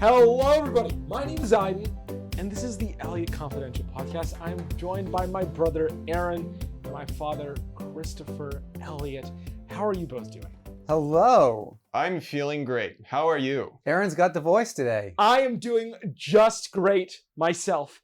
Hello, everybody. My name is Aren, and this is the Croatia Confidential podcast. I'm joined by my brother Aren and my father Christopher Elliott. How are you both doing? Hello. I'm feeling great. How are you? Aaron's got the voice today. I am doing just great myself.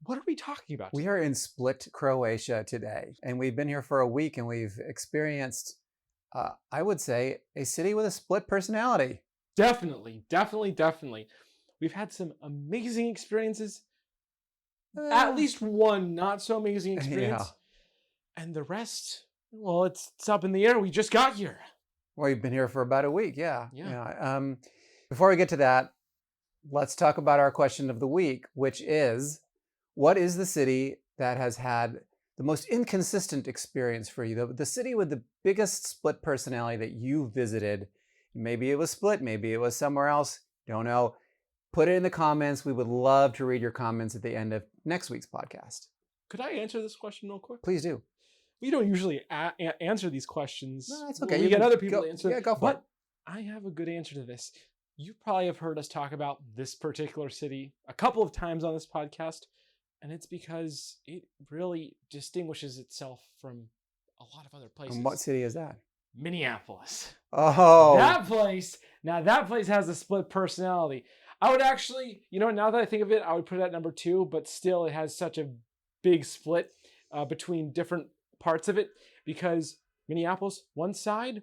What are we talking about? We are in Split, Croatia today, and we've been here for a week, and we've experienced, I would say, a city with a split personality. Definitely. We've had some amazing experiences. At least one not so amazing experience. Yeah. And the rest, well, it's up in the air. We just got here. Well, you've been here for about a week, yeah. Yeah. Before we get to that, let's talk about our question of the week, which is, what is the city that has had the most inconsistent experience for you? The city with the biggest split personality that you visited. Maybe it was Split, maybe it was somewhere else. Don't know. Put it in the comments. We would love to read your comments at the end of next week's podcast. Could I answer this question real quick? Please do. We don't usually answer these questions. No, it's okay. We get other people to answer. Yeah, go for it. But I have a good answer to this. You probably have heard us talk about this particular city a couple of times on this podcast, and it's because it really distinguishes itself from a lot of other places. And what city is that? Minneapolis. Oh. That place has a split personality. I would actually, now that I think of it, I would put it at number 2, but still it has such a big split between different parts of it, because Minneapolis, one side,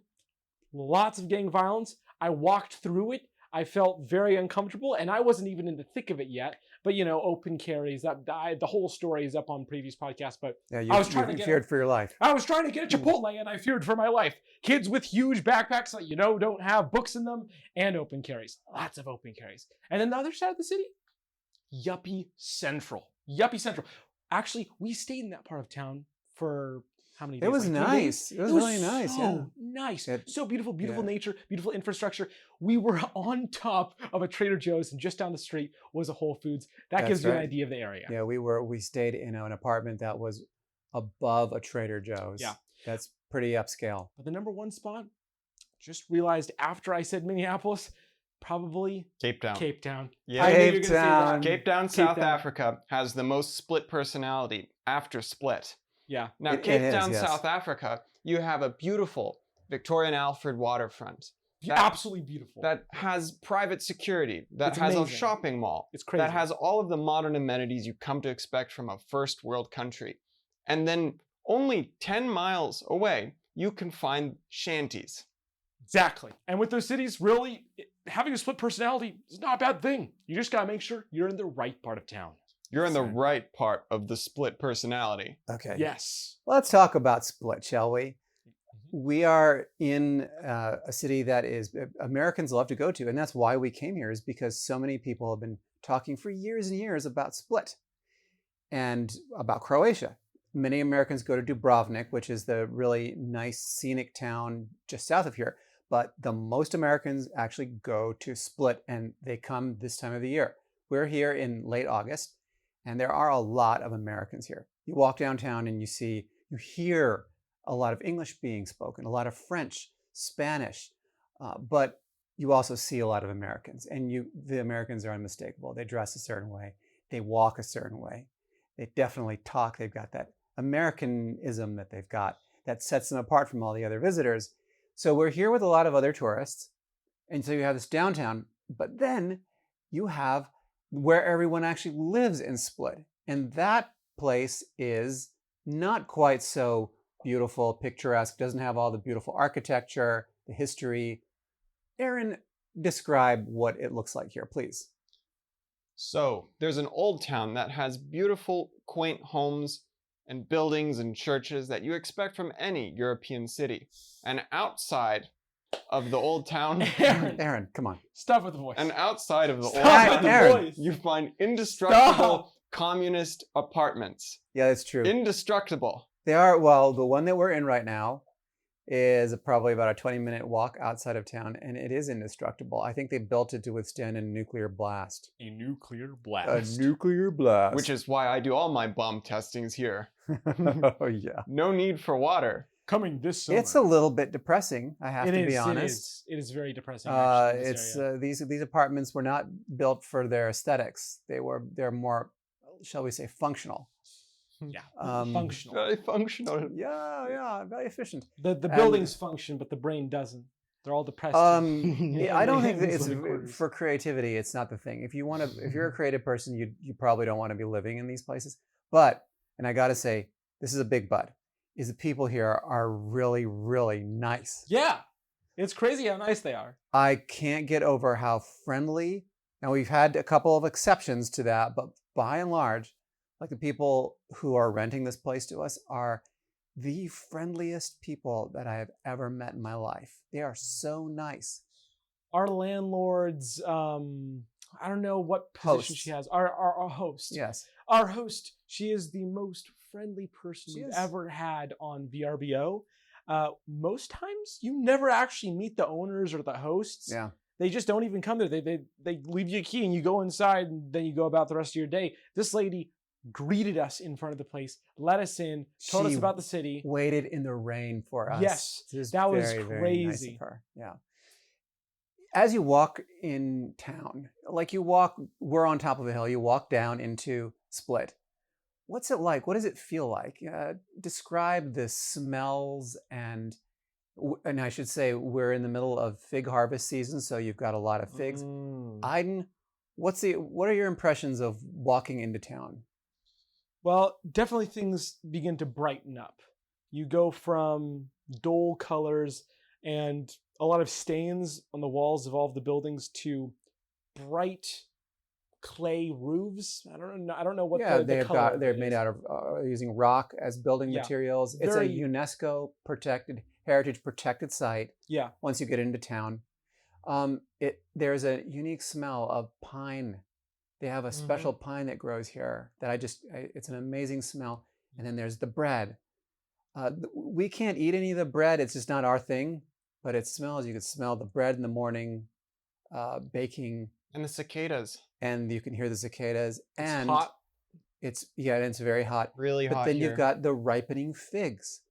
lots of gang violence. I walked through it. I felt very uncomfortable, and I wasn't even in the thick of it yet. But open carries. The whole story is up on previous podcasts. But Yeah, you feared for your life. I was trying to get a Chipotle, and I feared for my life. Kids with huge backpacks that don't have books in them, and open carries. Lots of open carries. And then the other side of the city, Yuppie Central. Actually, we stayed in that part of town for how many days? It was Like 3 days? nice. It was really nice. So Yeah. nice. So beautiful Yeah. nature, beautiful infrastructure. We were on top of a Trader Joe's, and just down the street was a Whole Foods. That gives you an idea of the area. Yeah, we stayed in an apartment that was above a Trader Joe's. Yeah. That's pretty upscale. But the number 1 spot, just realized after I said Minneapolis, probably Cape Town. Cape Town. Yeah. I knew you were Cape gonna say Town. that. Cape Town, Cape South Town. Africa has the most split personality after Split. Yeah. Now, It Cape is, Town, yes. South Africa, you have a beautiful Victoria and Alfred waterfront Absolutely beautiful. that has private security, that It's has a amazing. shopping mall, It's crazy. that has all of the modern amenities you come to expect from a first world country. And then only 10 miles away, you can find shanties. Exactly. And with those cities, really, having a split personality is not a bad thing. You just got to make sure you're in the right part of town. You're in the Sorry. right part of the split personality. Okay. Yes. Let's talk about Split, shall we? We are in a city that Americans love to go to, and that's why we came here, is because so many people have been talking for years and years about Split and about Croatia. Many Americans go to Dubrovnik, which is the really nice scenic town just south of here, but the most Americans actually go to Split, and they come this time of the year. We're here in late August, and there are a lot of Americans here. You walk downtown and you hear a lot of English being spoken, a lot of French, Spanish, but you also see a lot of Americans, and the Americans are unmistakable. They dress a certain way. They walk a certain way. They definitely talk. They've got that Americanism that they've got that sets them apart from all the other visitors. So we're here with a lot of other tourists, and so you have this downtown, but then you have where everyone actually lives in Split, and that place is not quite so beautiful, picturesque, doesn't have all the beautiful architecture, the history. Aren, describe what it looks like here, please. So there's an old town that has beautiful, quaint homes and buildings and churches that you expect from any European city. And outside of the old town, Aren, come on. Stop with the voice. and outside of the old Stop with town, the Aren. voice. you find indestructible Stop. communist apartments. Yeah, that's true. Indestructible. They are, well, the one that we're in right now is probably about a 20-minute walk outside of town, and it is indestructible. I think they built it to withstand a nuclear blast. A nuclear blast. A nuclear blast. Which is why I do all my bomb testings here. Oh, yeah. No need for water. coming this summer. It's a little bit depressing, I have to be honest. It is very depressing. Actually, in this area. These apartments were not built for their aesthetics. They're more, shall we say, functional. Yeah, Um, functional. Very functional. Yeah, very efficient. The buildings function, but the brain doesn't. They're all depressed. I don't think that Hands it's like quarters. for creativity. It's not the thing. If you're a creative person, you probably don't want to be living in these places. But, and I got to say, this is a big but, is the people here are really, really nice. Yeah, it's crazy how nice they are. I can't get over how friendly. Now we've had a couple of exceptions to that, but by and large, like the people who are renting this place to us are the friendliest people that I have ever met in my life. They are so nice. Our landlord's, I don't know what position Host. she has. Our host. Yes. Our host. She is the most friendly person She we've is. ever had on VRBO. Most times, you never actually meet the owners or the hosts. Yeah. They just don't even come there. They leave you a key and you go inside and then you go about the rest of your day. This lady greeted us in front of the place, let us in, told us She about the city. Waited in the rain for us. Yes, This that was very, very nice crazy. of her. Yeah. As you walk in town, like we're on top of a hill, you walk down into Split. What's it like? What does it feel like? Describe the smells and I should say we're in the middle of fig harvest season, so you've got a lot of figs. Aiden, what are your impressions of walking into town? Well, definitely things begin to brighten up. You go from dull colors and a lot of stains on the walls of all of the buildings to bright clay roofs. I don't know what the color they're of it made is. out of using rock as building Yeah. materials. It's a Very- UNESCO heritage protected site. Yeah. Once you get into town, there's a unique smell of pine. They have a special pine that grows here that it's an amazing smell. And then there's the bread. We can't eat any of the bread. It's just not our thing, but it smells. You can smell the bread in the morning, baking, And the cicadas. and you can hear the cicadas. It's And hot. it's very hot. Really But hot then here. you've got the ripening figs,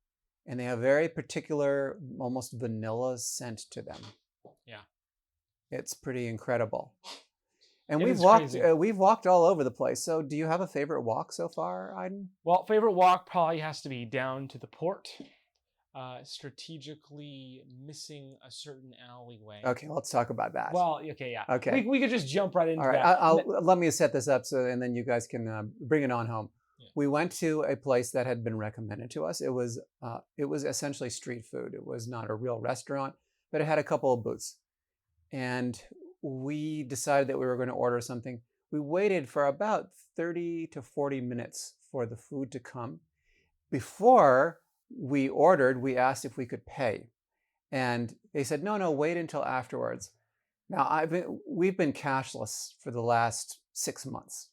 and they have very particular, almost vanilla scent to them. Yeah. It's pretty incredible. And It we've is walked crazy. we've walked all over the place. So do you have a favorite walk so far, Aiden? Well, favorite walk probably has to be down to the port. Strategically missing a certain alleyway. Okay, let's talk about that. Well, okay, yeah. Okay. We could just jump right into All right, that. let me set this up and then you guys can bring it on home. Yeah. We went to a place that had been recommended to us. It was essentially street food. It was not a real restaurant, but it had a couple of booths. And we decided that we were going to order something. We waited for about 30 to 40 minutes for the food to come. Before we ordered, we asked if we could pay. And they said, no, wait until afterwards. Now, we've been cashless for the last 6 months.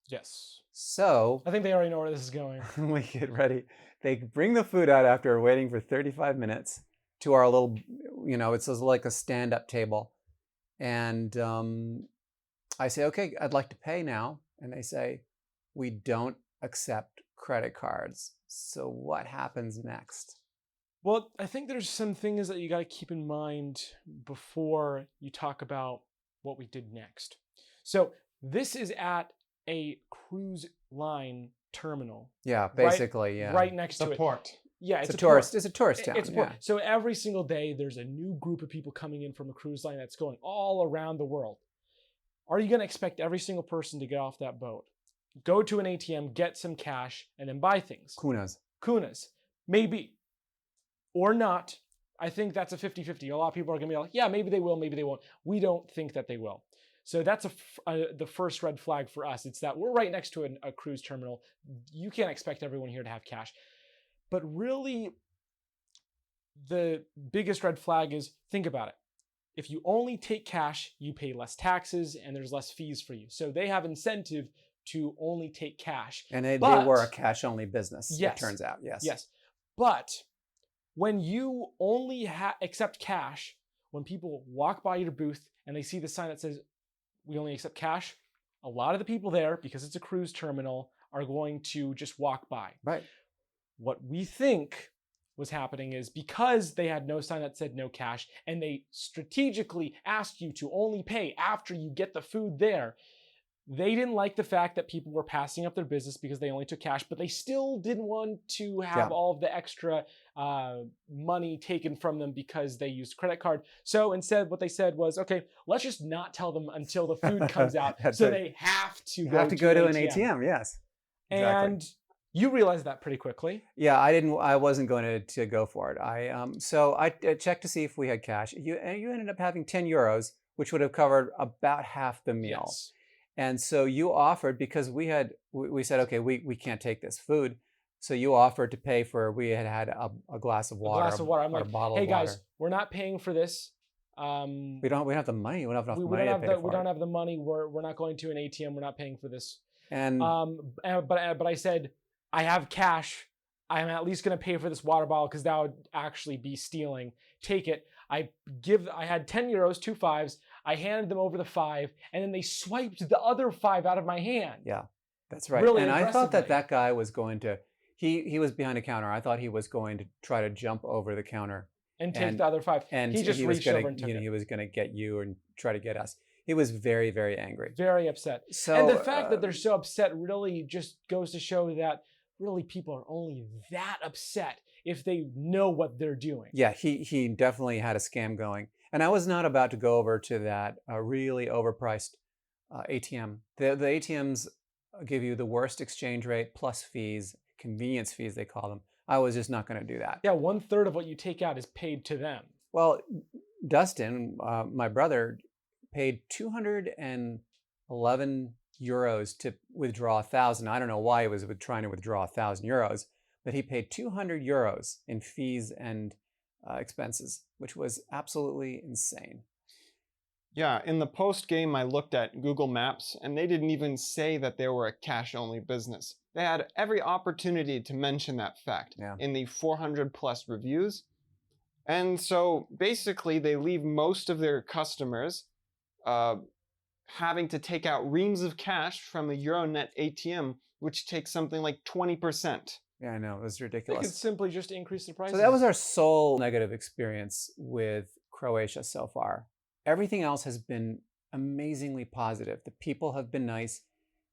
Yes. So I think they already know where this is going. we get ready. They bring the food out after waiting for 35 minutes to our little, it's like a stand-up table. And I say, okay, I'd like to pay now. And they say, we don't accept credit cards. So what happens next? Well, I think there's some things that you got to keep in mind before you talk about what we did next. So this is at a cruise line terminal. Yeah, basically, yeah. Right next to The it. port. Yeah, It's a tourist town. It's a port. Yeah. So every single day, there's a new group of people coming in from a cruise line that's going all around the world. Are you going to expect every single person to get off that boat, go to an ATM, get some cash, and then buy things? Kunas. Maybe. Or not. I think that's a 50-50. A lot of people are going to be like, yeah, maybe they will, maybe they won't. We don't think that they will. So that's the first red flag for us. It's that we're right next to a cruise terminal. You can't expect everyone here to have cash. But really, the biggest red flag is, think about it. If you only take cash, you pay less taxes and there's less fees for you. So they have incentive to only take cash. And they were a cash-only business, Yes. it turns out, yes. Yes. But when you only accept cash, when people walk by your booth and they see the sign that says, we only accept cash, a lot of the people there, because it's a cruise terminal, are going to just walk by. Right. What we think was happening is because they had no sign that said no cash, and they strategically asked you to only pay after you get the food there. They didn't like the fact that people were passing up their business because they only took cash, but they still didn't want to have all of the extra money taken from them because they used credit card. So instead, what they said was, okay, let's just not tell them until the food comes out. So they have to go to an ATM. Yes. Exactly. And you realized that pretty quickly. Yeah, I wasn't going to go for it. So I checked to see if we had cash. You ended up having 10 euros, which would have covered about half the meal. Yes. And so you offered, because we said, okay, we can't take this food. So you offered to pay for, we had a glass of water. I'm like, hey guys, we're not paying for this. We don't have the money. We don't have enough money we don't it. have the money. We're not going to an ATM. We're not paying for this. And but I said, I have cash. I'm at least going to pay for this water bottle because that would actually be stealing. Take it. I had 10 euros, 2 5s. I handed them over the 5, and then they swiped the other 5 out of my hand. Yeah, that's right. Really and I thought that guy was going to, he was behind a counter. I thought he was going to try to jump over the counter and take the other 5. And he just reached over and took it. He was going to get you and try to get us. He was very, very angry. Very upset. So, and the fact that they're so upset really just goes to show that really people are only that upset if they know what they're doing. Yeah, he definitely had a scam going. And I was not about to go over to that really overpriced ATM. The ATMs give you the worst exchange rate plus fees, convenience fees they call them. I was just not going to do that. Yeah, 1/3 of what you take out is paid to them. Well, Dustin, my brother, paid 211 euros to withdraw 1,000. I don't know why he was trying to withdraw 1,000 euros, but he paid 200 euros in fees and expenses, which was absolutely insane. Yeah, in the post game, I looked at Google Maps, and they didn't even say that they were a cash-only business. They had every opportunity to mention that fact in the 400+ reviews. And so basically, they leave most of their customers having to take out reams of cash from a Euronet ATM, which takes something like 20%. Yeah, I know. It was They ridiculous. could simply just increase the prices. So that was our sole negative experience with Croatia so far. Everything else has been amazingly positive. The people have been nice.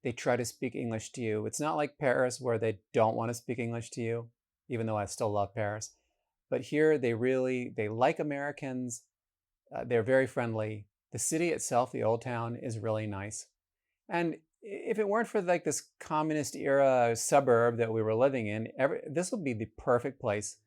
They try to speak English to you. It's not like Paris where they don't want to speak English to you, even though I still love Paris. But here they like Americans. They're very friendly. The city itself, the old town, is really nice. And if it weren't for like this communist era suburb that we were living in, this would be the perfect place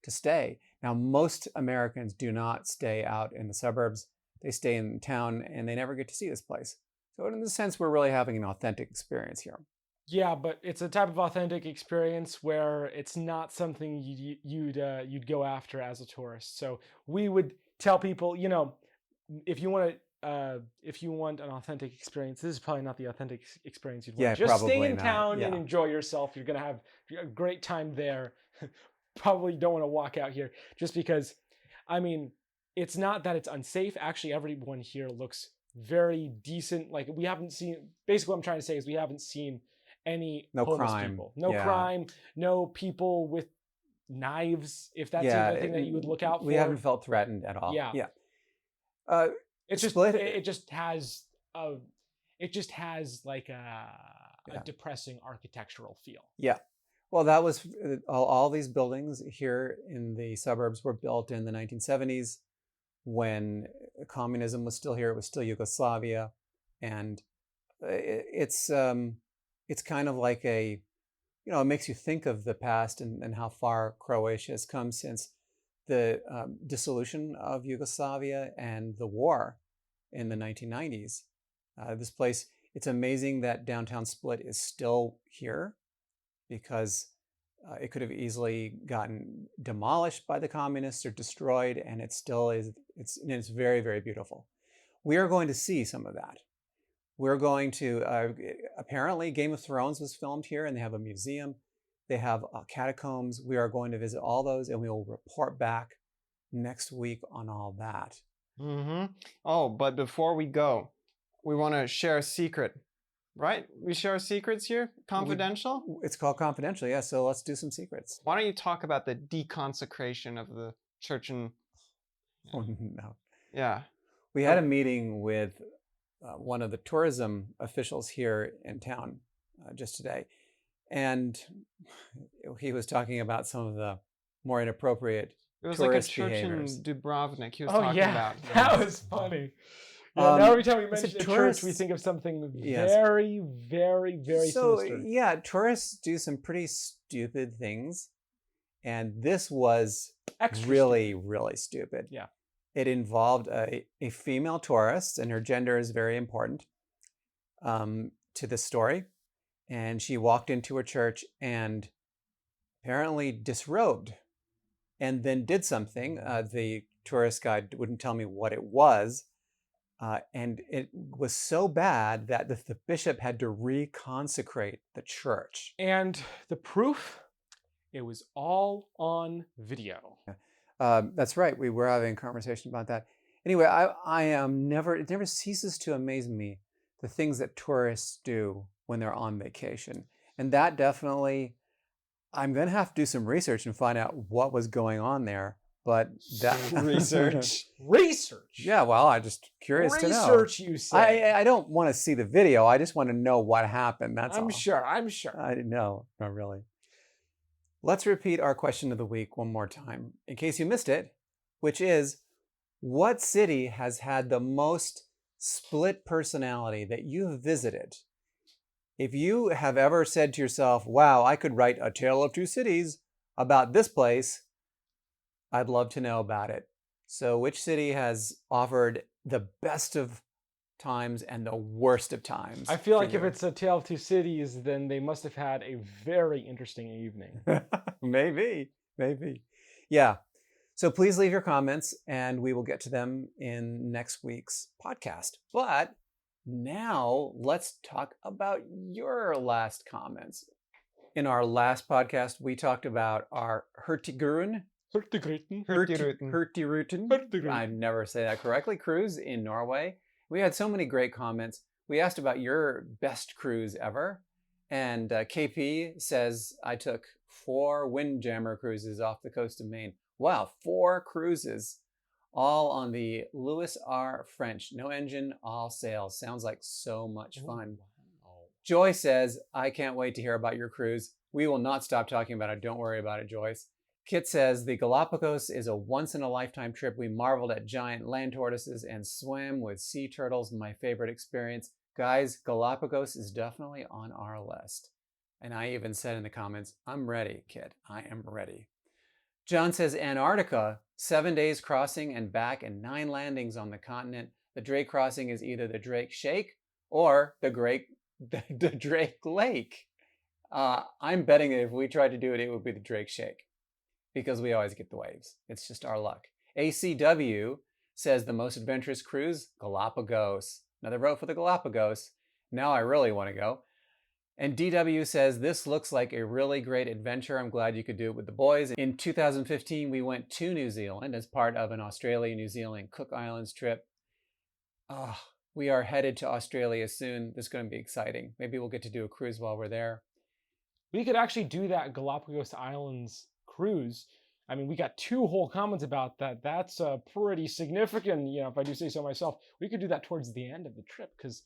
to stay. Now, most Americans do not stay out in the suburbs. They stay in town and they never get to see this place. So in a sense, we're really having an authentic experience here. Yeah, but it's a type of authentic experience where it's not something you'd go after as a tourist. So we would tell people, if you want an authentic experience, this is probably not the authentic experience you'd want. Yeah, just stay in not. town and enjoy yourself. You're gonna have a great time there. Probably don't want to walk out here just because, it's not that it's unsafe. Actually, everyone here looks very decent. Like basically what I'm trying to say is we haven't seen any homeless people. No crime, no people with knives, if that's the thing that you would look out for. We haven't felt threatened at all. Yeah. It just has like a depressing architectural feel. Yeah. Well, that was all these buildings here in the suburbs were built in the 1970s when communism was still here. It was still Yugoslavia, and it's kind of like it makes you think of the past and how far Croatia has come since the dissolution of Yugoslavia and the war in the 1990s. This place, it's amazing that downtown Split is still here because it could have easily gotten demolished by the communists or destroyed, and it still is. It's very, very beautiful. We are going to see some of that. We're going to, apparently Game of Thrones was filmed here, and they have a museum. They have catacombs. We are going to visit all those, and we will report back next week on all that. Mm-hmm. Oh, but before we go, we want to share a secret. right? We share secrets here. Confidential. It's called Confidential, yeah. So let's do some secrets. Why don't you talk about the deconsecration of the church and Oh, no. yeah. We had a meeting with one of the tourism officials here in town just today, and he was talking about some of the more inappropriate It was like a tourist church behaviors. in Dubrovnik he was Oh talking yeah, about. that was funny. Yeah, now every time we mention a church, we tourists- think of something Yes. very, very, very So sinister. yeah, tourists do some pretty stupid things, and this was Extra really, really stupid. Yeah. It involved a female tourist, and her gender is very important to the story. And she walked into a church and apparently disrobed, and then did something. The tourist guide wouldn't tell me what it was. And it was so bad that the bishop had to reconsecrate the church. And the proof, it was all on video. That's right. We were having a conversation about that. Anyway, I am never. It never ceases to amaze me the things that tourists do when they're on vacation, and that definitely. I'm gonna have to do some research and find out what was going on there. But that Research. Research. Yeah, well, I'm just curious to know. Research, you say. I don't want to see the video. I just want to know what happened. That's all. I'm sure. I'm sure. I know, not really. Let's repeat our question of the week one more time, in case you missed it, which is, what city has had the most split personality that you have visited? If you have ever said to yourself, wow, I could write a tale of two cities about this place, I'd love to know about it. So which city has offered the best of times and the worst of times? I feel for like if you? it's a Tale of Two Cities, then they must have had a very interesting evening. Maybe. Yeah. So please leave your comments and we will get to them in next week's podcast. But now let's talk about your last comments. In our last podcast, we talked about our Hurtigruten. Hurtigruten. I never say that correctly. Cruise in Norway. We had so many great comments. We asked about your best cruise ever. And KP says, I took 4 Windjammer cruises off the coast of Maine. Wow, 4 cruises, all on the Louis R. French. No engine, all sails. Sounds like so much fun. Wow. Joy says, I can't wait to hear about your cruise. We will not stop talking about it. Don't worry about it, Joyce. Kit says, the Galapagos is a once-in-a-lifetime trip. We marveled at giant land tortoises and swam with sea turtles. My favorite experience. Guys, Galapagos is definitely on our list. And I even said in the comments, I'm ready, Kit. I am ready. John says, Antarctica, 7 days crossing and back and 9 landings on the continent. The Drake crossing is either the Drake Shake or the Drake Lake. I'm betting that if we tried to do it, it would be the Drake Shake, because we always get the waves. It's just our luck. ACW says the most adventurous cruise, Galapagos. Another vote for the Galapagos. Now I really want to go. And DW says, this looks like a really great adventure. I'm glad you could do it with the boys. In 2015, we went to New Zealand as part of an Australia-New Zealand Cook Islands trip. We are headed to Australia soon. This is going to be exciting. Maybe we'll get to do a cruise while we're there. We could actually do that Galapagos Islands cruise. I mean, we got 2 whole comments about that. That's pretty significant, if I do say so myself. We could do that towards the end of the trip because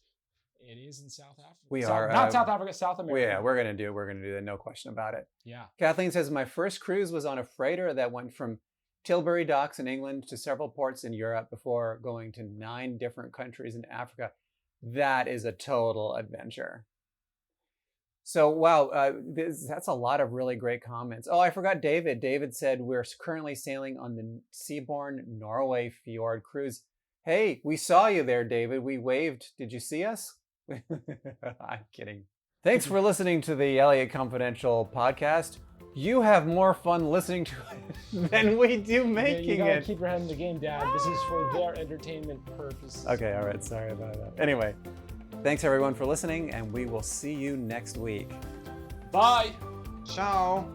it is in South Africa. Not South Africa, South America. Yeah, we're going to do it. We're going to do that. No question about it. Yeah. Kathleen says, my first cruise was on a freighter that went from Tilbury docks in England to several ports in Europe before going to 9 different countries in Africa. That is a total adventure. So, wow, that's a lot of really great comments. Oh, I forgot David. David said, we're currently sailing on the Seabourn Norway Fjord cruise. Hey, we saw you there, David. We waved. Did you see us? I'm kidding. Thanks for listening to the Elliott Confidential podcast. You have more fun listening to it than we do making you gotta it. keep your head in the game, Dad. This is for their entertainment purposes. Okay, all right. Sorry about that. Anyway, thanks everyone for listening, and we will see you next week. Bye. Ciao.